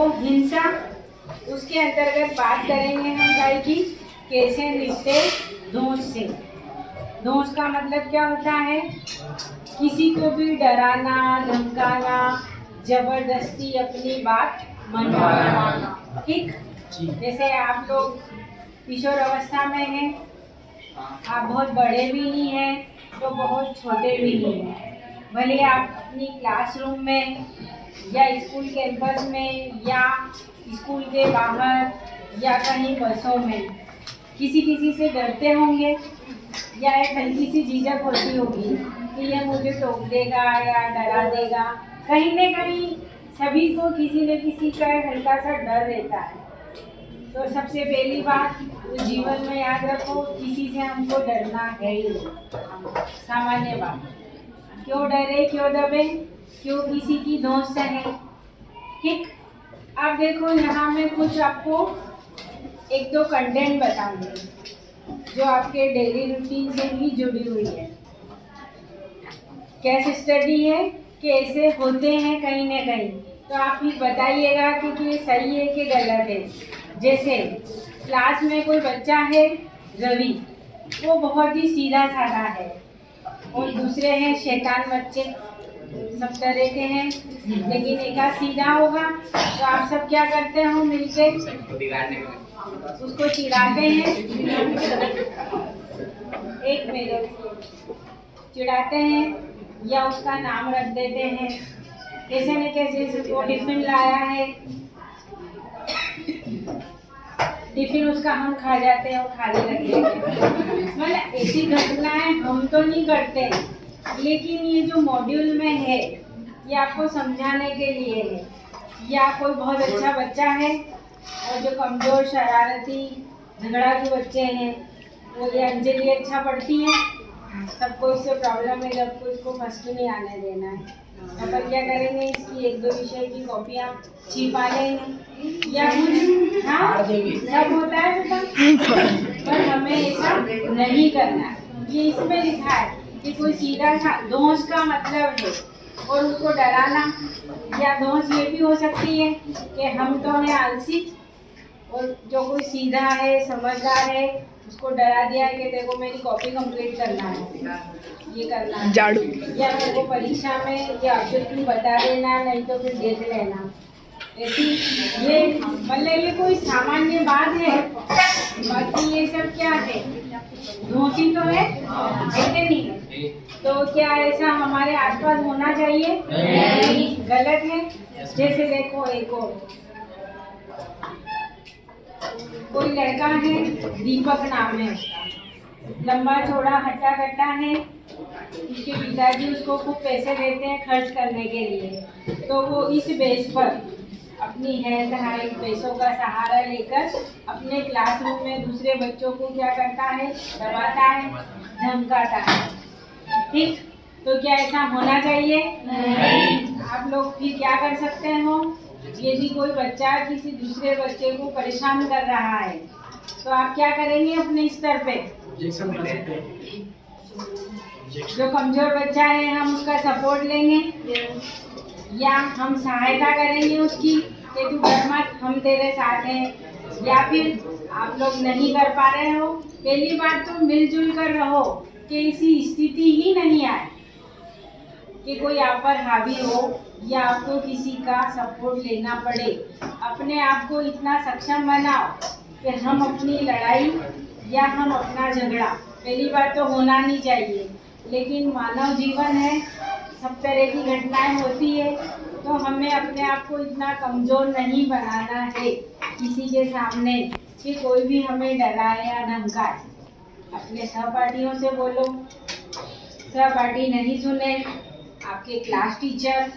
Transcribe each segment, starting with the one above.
वो हिंसा, उसके अंतर्गत बात करेंगे हम भाई की कैसे निपटे दोष से। दोष का मतलब क्या होता है? किसी को भी डराना, धमकाना, जबरदस्ती अपनी बात मनवाना। ठीक, जैसे आप लोग किशोर अवस्था में हैं, आप बहुत बड़े भी नहीं हैं तो बहुत छोटे भी नहीं हैं। भले आप अपनी क्लासरूम में या स्कूल कैंपस में या स्कूल के बाहर या कहीं बसों में किसी किसी से डरते होंगे या एक हल्की सी झिझक होती होगी कि ये मुझे टोक देगा या डरा देगा। कहीं न कहीं सभी को किसी न किसी का हल्का सा डर रहता है। तो सबसे पहली बात तो जीवन में याद रखो, किसी से हमको डरना है ही नहीं। सामान्य बात, क्यों डरे, क्यों दबे, क्यों किसी की दोस्त है। ठीक, अब देखो यहाँ में कुछ आपको एक दो कंटेंट बताऊंगी जो आपके डेली रूटीन से भी जुड़ी हुई है। केस स्टडी है कि ऐसे होते हैं कहीं न कहीं, तो आप ही बताइएगा कि ये सही है कि गलत है। जैसे क्लास में कोई बच्चा है रवि, वो बहुत ही सीधा साधा है, और दूसरे हैं शैतान बच्चे, सब तरह के हैं, लेकिन एक आध सीधा होगा तो आप सब क्या करते हो मिलके उसको चिढ़ाते हैं। एक मिनट, चिढ़ाते हैं या उसका नाम रख देते हैं। कैसे न कैसे वो टिफिन लाया है, टिफिन उसका हम खा जाते हैं और खाली रख देते हैं। मतलब ऐसी घटनाएं हम तो नहीं करते, लेकिन ये जो मॉड्यूल में है ये आपको समझाने के लिए है। या कोई बहुत अच्छा बच्चा है और जो कमज़ोर, शरारती, झगड़ा के बच्चे हैं, वो ये अंजलि अच्छा पढ़ती है, सबको इससे प्रॉब्लम है, जब को इसको फर्स्ट नहीं आने देना है। अपन क्या करेंगे, इसकी एक दो विषय की कॉपियाँ छिपा लेंगे या कुछ, हाँ सब होता है बेटा, पर हमें ऐसा नहीं करना है। ये इसमें लिखा है कि कोई सीधा सा दोष का मतलब है और उसको डराना, या दोष ये भी हो सकती है कि हम तो हैं आलसी और जो कोई सीधा है, समझदार है, उसको डरा दिया कि देखो मेरी कॉपी कंप्लीट करना है, ये करना है, झाड़ू, या मेरे को परीक्षा में ये ऑब्जेक्टिव बता देना, नहीं तो फिर देख लेना। ऐसी ये मतलब ये कोई सामान्य बात है, बाकी ये सब क्या है, दोषी तो है कि नहीं? तो क्या ऐसा हमारे आसपास होना चाहिए? नहीं, गलत है। जैसे देखो एक और कोई लड़का है, दीपक नाम है उसका, लंबा चौड़ा हट्टा कट्टा है, उसके पिताजी उसको खूब पैसे देते हैं खर्च करने के लिए, तो वो इस बेस पर अपनी हेल्थ हाइट पैसों का सहारा लेकर अपने क्लासरूम में दूसरे बच्चों को क्या करता है, दबाता है, धमकाता है। ठीक, तो क्या ऐसा होना चाहिए? नहीं। आप लोग फिर क्या कर सकते हो, यदि कोई बच्चा किसी दूसरे बच्चे को परेशान कर रहा है तो आप क्या करेंगे अपने स्तर पे? जो कमजोर बच्चा है हम उसका सपोर्ट लेंगे या हम सहायता करेंगे उसकी कि तू डर मत, हम तेरे साथ हैं। या फिर आप लोग नहीं कर पा रहे हो, पहली बात तो मिलजुल कर रहो कि ऐसी स्थिति ही नहीं आए कि कोई आप पर हावी हो या आपको किसी का सपोर्ट लेना पड़े। अपने आप को इतना सक्षम बनाओ कि हम अपनी लड़ाई या हम अपना झगड़ा, पहली बात तो होना नहीं चाहिए, लेकिन मानव जीवन है, सब तरह की घटनाएं होती है, तो हमें अपने आप को इतना कमज़ोर नहीं बनाना है किसी के सामने कि कोई भी हमें डराए या धमकाए। अपने सहपाठियों से बोलो, सहपाठी नहीं सुने, आपके क्लास टीचर,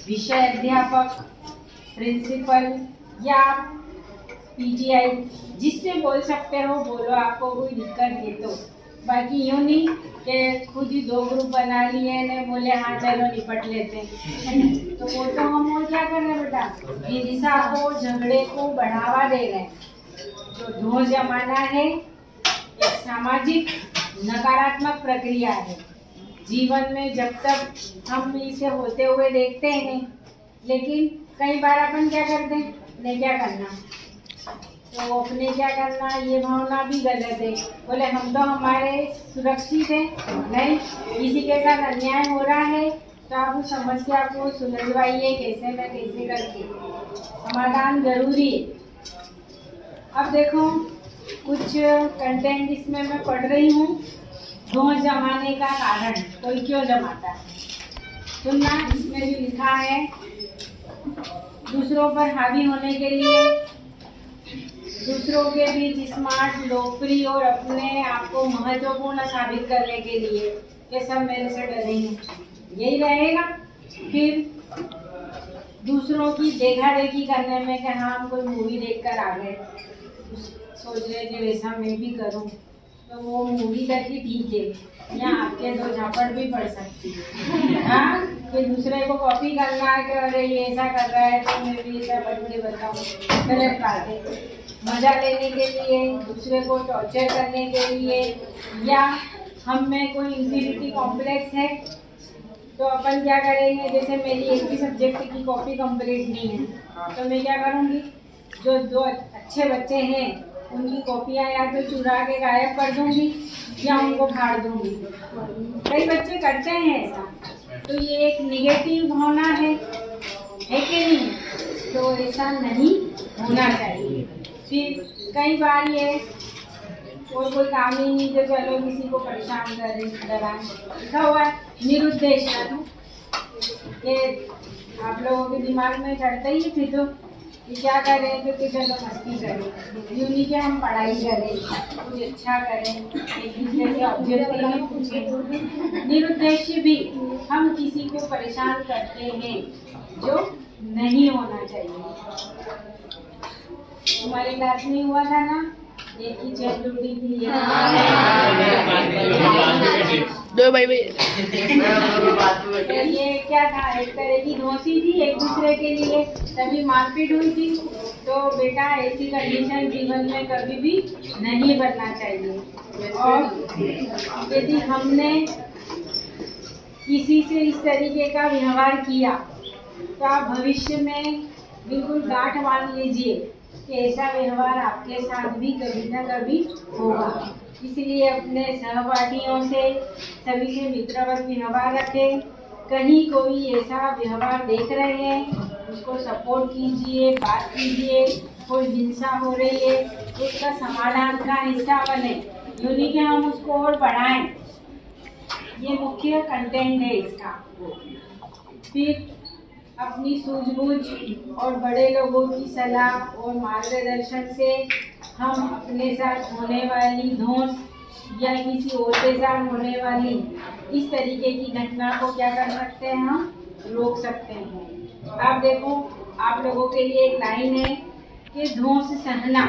विषय अध्यापक, प्रिंसिपल या पीटीआई, जिससे बोल सकते हो बोलो, आपको कोई दिक्कत है तो। बाकी यूँ नहीं कि खुद ही दो ग्रुप बना लिए ने बोले हाँ चलो निपट लेते हैं, तो वो तो हम और क्या कर रहे हैं बेटा, हिंसा को, झगड़े को बढ़ावा दे रहे हैं। जो दोष जमाना है एक सामाजिक नकारात्मक प्रक्रिया है। जीवन में जब तक हम इसे होते हुए देखते हैं, लेकिन कई बार अपन क्या करते हैं, ने क्या करना, तो अपने क्या करना, ये भावना भी गलत है। बोले हम तो हमारे सुरक्षित है, नहीं, किसी के साथ अन्याय हो रहा है तो आप उस समस्या को सुलझवाइए कैसे न कैसे करके, समाधान जरूरी है। अब देखो कुछ कंटेंट इसमें मैं पढ़ रही हूँ, धोंस जमाने का कारण, कोई क्यों जमाता है। सुनना, इसमें भी लिखा है दूसरों पर हावी होने के लिए, दूसरों के बीच स्मार्ट, लोकप्रिय और अपने आप को महत्वपूर्ण साबित करने के लिए ये सब मेरे से डरेंगे, यही रहेगा। फिर दूसरों की देखा देखी करने में कि हाँ हम कोई मूवी देखकर आ गए, सोच रहे थे वैसा मैं भी करूं, तो वो मूवी करके ठीक है, या आपके दो झापड़ भी पड़ सकती है। हाँ, कि दूसरे को कॉपी करना है कि अरे ये ऐसा कर रहा है तो मैं भी ऐसा बनके बताऊँ, गलत बात है। मजा लेने के लिए, दूसरे को टॉर्चर करने के लिए, या हम में कोई इंफीरियरिटी कॉम्प्लेक्स है तो अपन क्या करेंगे, जैसे मेरी एक भी सब्जेक्ट की कॉपी कंप्लीट नहीं है तो मैं क्या करूँगी, जो दो अच्छे बच्चे हैं उनकी कॉपियाँ या तो चुरा के गायब कर दूँगी या उनको फाड़ दूँगी। कई बच्चे करते हैं ऐसा, तो ये एक निगेटिव भावना है कि नहीं, तो ऐसा नहीं होना चाहिए। फिर कई बार ये और कोई काम ही नहीं तो चलो किसी को परेशान करें, डराएं, लिखा हुआ है निरुद्देश्य, कि आप लोगों के दिमाग में चढ़ता ही फिर तो कि क्या करें, तो चलो मस्ती करें, यूँ नहीं कि हम पढ़ाई करें, कुछ अच्छा करें, एक दूसरे से ऑब्जेक्टिव पूछें। निरुद्देश्य भी हम किसी को परेशान करते हैं जो नहीं होना चाहिए। हमारी क्लास में हुआ था ना, एक की चेन टूटी थी, दो भाई ये क्या था, एक तरह की धोसी थी एक दूसरे के लिए, तभी मारपीट हुई थी। तो बेटा ऐसी कंडीशन जीवन में कभी भी नहीं बनना चाहिए। और यदि हमने किसी से इस तरीके का व्यवहार किया तो आप भविष्य में बिल्कुल गांठ बांध लीजिए कि ऐसा व्यवहार आपके साथ भी कभी न कभी होगा। इसलिए अपने सहपाठियों से, सभी से मित्रवत व्यवहार रखें। कहीं कोई ऐसा व्यवहार देख रहे हैं उसको सपोर्ट कीजिए, बात कीजिए। कोई हिंसा हो रही है तो उसका समाधान का हिस्सा बने, यूँ नहीं कि हम उसको और बढ़ाएं। ये मुख्य कंटेंट है इसका। फिर अपनी सूझबूझ और बड़े लोगों की सलाह और मार्गदर्शन से हम अपने साथ होने वाली धोंस या किसी और के साथ होने वाली इस तरीके की घटना को क्या कर सकते हैं, हम रोक सकते हैं। आप देखो, आप लोगों के लिए एक लाइन है कि धोंस सहना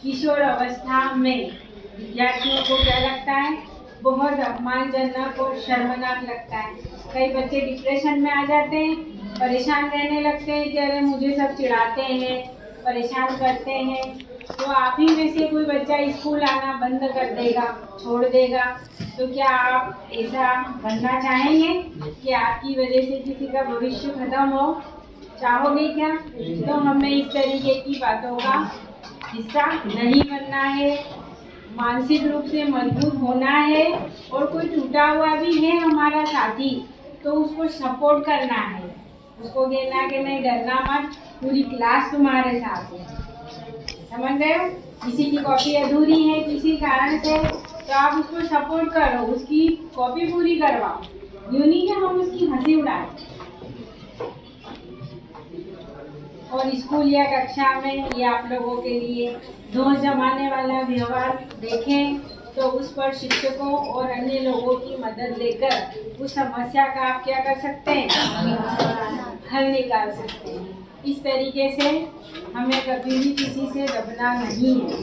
किशोर अवस्था में विद्यार्थियों को क्या लगता है, बहुत अपमानजनक और शर्मनाक लगता है। कई बच्चे डिप्रेशन में आ जाते हैं, परेशान रहने लगते हैं कि अरे मुझे सब चिढ़ाते हैं, परेशान करते हैं। तो आप ही में से कोई बच्चा स्कूल आना बंद कर देगा, छोड़ देगा, तो क्या आप ऐसा बनना चाहेंगे कि आपकी वजह से किसी का भविष्य खत्म हो? चाहोगे क्या? तो हमें इस तरीके की बातों का हिस्सा नहीं बनना है। मानसिक रूप से मजबूत होना है, और कोई टूटा हुआ भी है हमारा साथी तो उसको सपोर्ट करना है, उसको कहना कि नहीं डरना मत, पूरी क्लास तुम्हारे साथ है। समझ गए हो? किसी की कॉपी अधूरी है किसी कारण से तो आप उसको सपोर्ट करो, उसकी कॉपी पूरी करवाओ, यूँ नहीं कि हम उसकी हंसी उड़ाएं। और स्कूल या कक्षा में ये आप लोगों के लिए धोंस जमाने वाला व्यवहार देखें तो उस पर शिक्षकों और अन्य लोगों की मदद लेकर उस समस्या का आप क्या कर सकते हैं, हल निकाल सकते हैं। इस तरीके से हमें कभी भी किसी से दबना नहीं है।